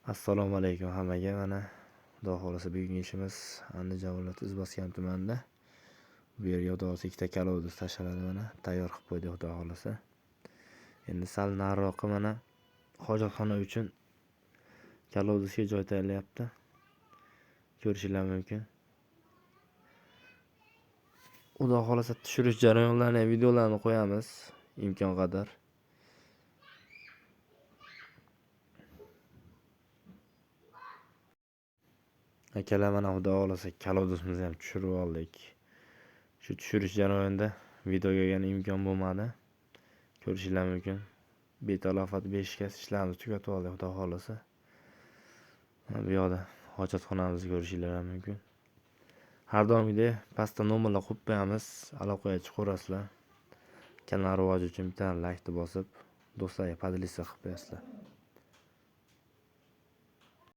Assalomu alaykum hammaga. Mana Xudo xolasa bugungi ishimiz Andijon viloyati Izboskan tumanida. Bu yerga Xudo xolasa ikkita kalodus tashaladi, mana tayyor qilib qo'ydik Xudo xolasa. Endi sal nariroqqa mana hojatxona uchun kalodusga joy tayyorlayapti. Ko'rishingiz mumkin. Xudo xolasa tushirish jarayonlarini, videolarni qo'yamiz imkon qadar. Akalar, mana Xudo xolasa kalodusimizni ham tushirib oldik. Shu tushirish jarayonida videoga yana imkon bo'lmadi. Ko'rishingiz mumkin. Betalofat beshikasi ishlarimizni tugatib oldik Xudo xolasa. Bu yoqda hojatxonamizni ko'rishingiz mumkin. Har doimgidek pastda nomerlar qo'yib qo'yamiz. Aloqaga chiqaverasizlar. Kanal rivoji uchun bitta like bosib, do'stlarga podelitsiya qilib qo'yasizlar.